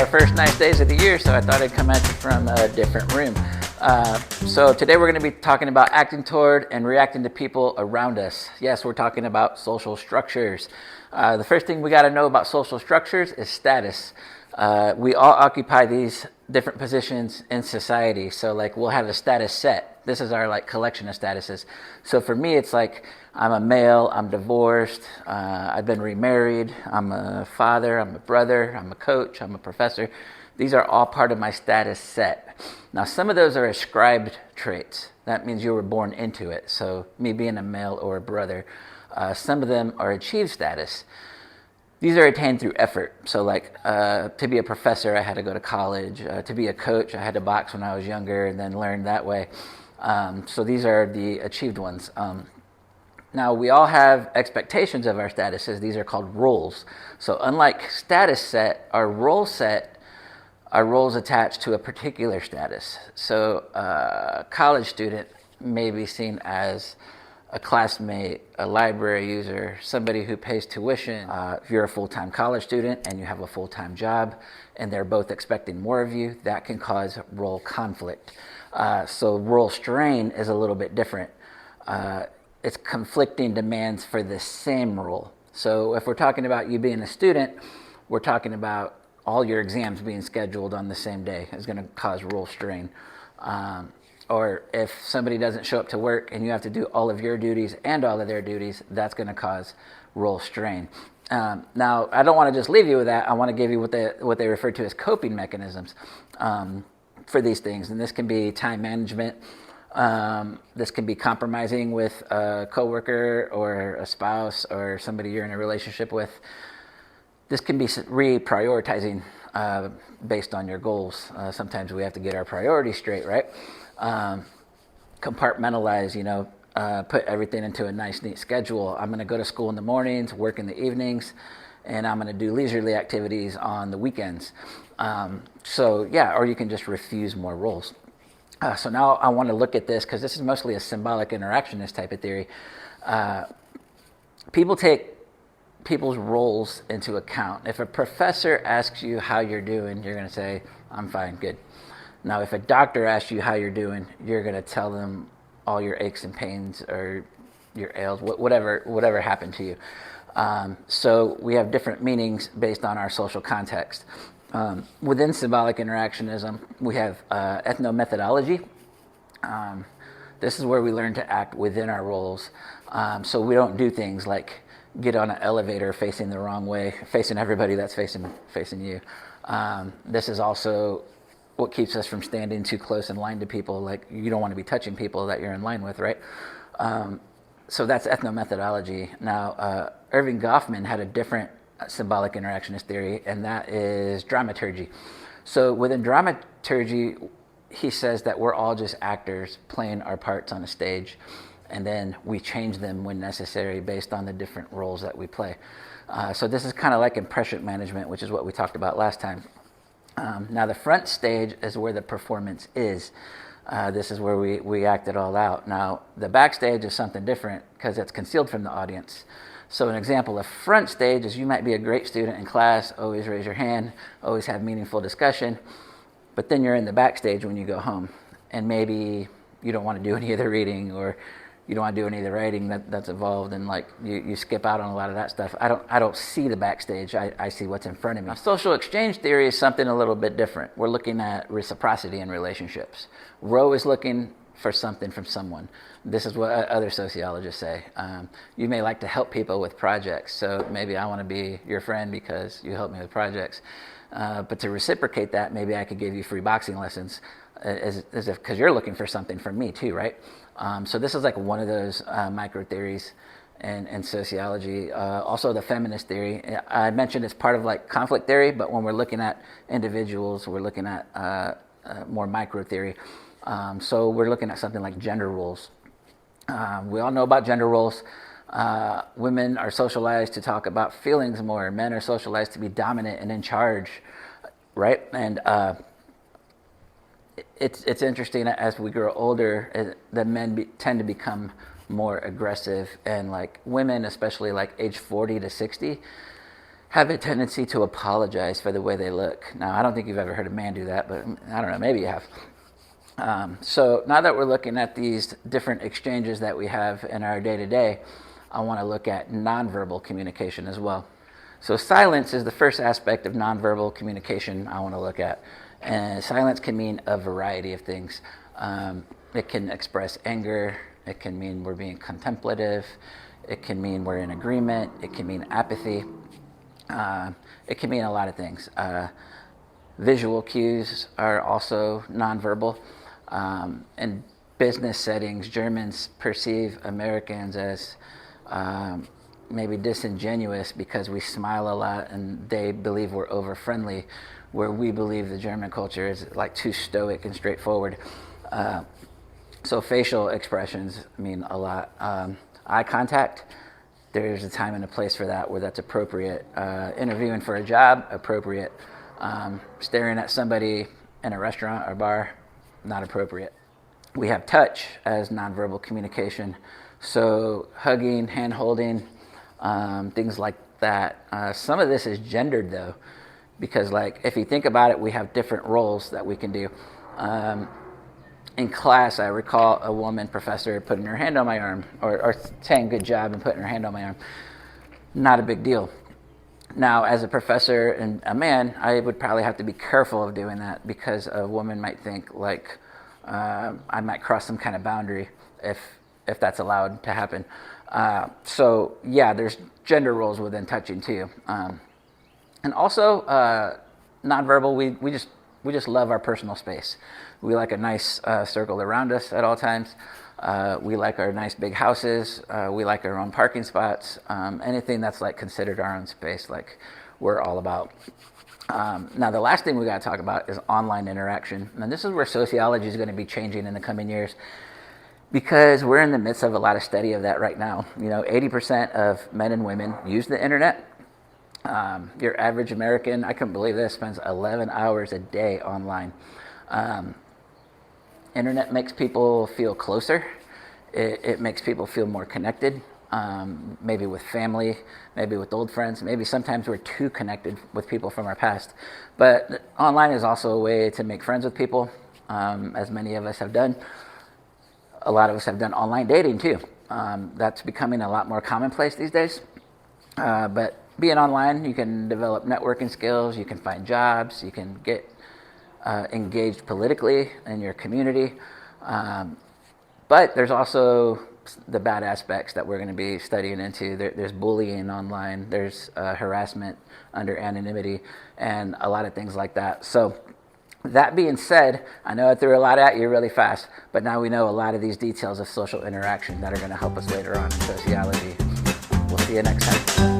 first nice days of the year, so I thought I'd come at you from a different room. So today we're going to be talking about acting toward and reacting to people around us. Yes, we're talking about social structures. The first thing we got to know about social structures is status. We all occupy these different positions in society. So like we'll have a status set. This is our like collection of statuses. So for me, it's like I'm a male, I'm divorced, I've been remarried, I'm a father, I'm a brother, I'm a coach, I'm a professor. These are all part of my status set. Now, some of those are ascribed traits. That means you were born into it. So me being a male or a brother. Some of them are achieved status. These are attained through effort. So like to be a professor, I had to go to college. To be a coach, I had to box when I was younger and then learn that way. So these are the achieved ones. Now, we all have expectations of our statuses. These are called roles. So unlike status set, our role set are roles attached to a particular status. So a college student may be seen as a classmate, a library user, somebody who pays tuition. If you're a full-time college student and you have a full-time job and they're both expecting more of you, that can cause role conflict. So role strain is a little bit different. It's conflicting demands for the same role. So if we're talking about you being a student, we're talking about all your exams being scheduled on the same day is going to cause role strain. Or if somebody doesn't show up to work and you have to do all of your duties and all of their duties, that's going to cause role strain. Now, I don't want to just leave you with that. I want to give you what they refer to as coping mechanisms for these things. And this can be time management. This can be compromising with a coworker or a spouse or somebody you're in a relationship with. This can be reprioritizing based on your goals. Sometimes we have to get our priorities straight, right? Compartmentalize, put everything into a nice, neat schedule. I'm going to go to school in the mornings, work in the evenings, and I'm going to do leisurely activities on the weekends. Or you can just refuse more roles. So now I want to look at this because this is mostly a symbolic interactionist type of theory. People take people's roles into account. If a professor asks you how you're doing, you're going to say, I'm fine, good. Now, if a doctor asks you how you're doing, you're going to tell them all your aches and pains or your ails, whatever happened to you. So we have different meanings based on our social context. Within symbolic interactionism, we have ethnomethodology. This is where we learn to act within our roles. So we don't do things like get on an elevator facing the wrong way, facing everybody that's facing you. This is also what keeps us from standing too close in line to people. Like you don't want to be touching people that you're in line with, right? So that's ethnomethodology. Now, Irving Goffman had a different symbolic interactionist theory, and that is dramaturgy. So within dramaturgy, he says that we're all just actors playing our parts on a stage, and then we change them when necessary based on the different roles that we play. So this is kind of like impression management, which is what we talked about last time. Now the front stage is where the performance is. This is where we act it all out. Now the backstage is something different because it's concealed from the audience. So an example of front stage is you might be a great student in class, always raise your hand, always have meaningful discussion, but then you're in the backstage when you go home, and maybe you don't want to do any of the reading or you don't want to do any of the writing that's involved, and like you skip out on a lot of that stuff. I don't see the backstage. I see what's in front of me. Now, social exchange theory is something a little bit different. We're looking at reciprocity in relationships. Roe is looking for something from someone. This is what other sociologists say. You may like to help people with projects, so maybe I want to be your friend because you help me with projects. But to reciprocate that, maybe I could give you free boxing lessons, because you're looking for something from me too, right? So this is like one of those micro theories in sociology. Also the feminist theory. I mentioned it's part of like conflict theory, but when we're looking at individuals, we're looking at more micro theory. So we're looking at something like gender roles. We all know about gender roles. Women are socialized to talk about feelings more. Men are socialized to be dominant and in charge, right? And it's interesting as we grow older, the men tend to become more aggressive, and like women, especially like age 40 to 60, have a tendency to apologize for the way they look. Now, I don't think you've ever heard a man do that, but I don't know, maybe you have. So now that we're looking at these different exchanges that we have in our day-to-day, I want to look at nonverbal communication as well. So silence is the first aspect of nonverbal communication I want to look at. And silence can mean a variety of things. It can express anger. It can mean we're being contemplative. It can mean we're in agreement. It can mean apathy. It can mean a lot of things. Visual cues are also nonverbal. In business settings, Germans perceive Americans as maybe disingenuous because we smile a lot, and they believe we're over friendly, where we believe the German culture is like too stoic and straightforward. So facial expressions mean a lot. Eye contact, there's a time and a place for that where that's appropriate. Interviewing for a job, appropriate. Staring at somebody in a restaurant or bar, not appropriate. We have touch as nonverbal communication. So hugging, hand holding, things like that. Some of this is gendered though, because like if you think about it, we have different roles that we can do. In class, I recall a woman professor putting her hand on my arm or saying good job and putting her hand on my arm. Not a big deal. Now, as a professor and a man, I would probably have to be careful of doing that because a woman might think like I might cross some kind of boundary if that's allowed to happen. So yeah, there's gender roles within touching too. And also nonverbal, we just love our personal space. We like a nice circle around us at all times. We like our nice big houses. We like our own parking spots. Anything that's like considered our own space, like we're all about. Now, the last thing we got to talk about is online interaction. And this is where sociology is going to be changing in the coming years, because we're in the midst of a lot of study of that right now. 80% of men and women use the internet. Your average American, I couldn't believe this, spends 11 hours a day online. Internet makes people feel closer. It makes people feel more connected, maybe with family, maybe with old friends. Maybe sometimes we're too connected with people from our past. But online is also a way to make friends with people, as many of us have done. A lot of us have done online dating too. That's becoming a lot more commonplace these days. But being online, you can develop networking skills, you can find jobs, you can get engaged politically in your community. But there's also the bad aspects that we're going to be studying into. There's bullying online, there's harassment under anonymity, and a lot of things like that. So that being said, I know I threw a lot at you really fast, but now we know a lot of these details of social interaction that are going to help us later on in sociology. We'll see you next time.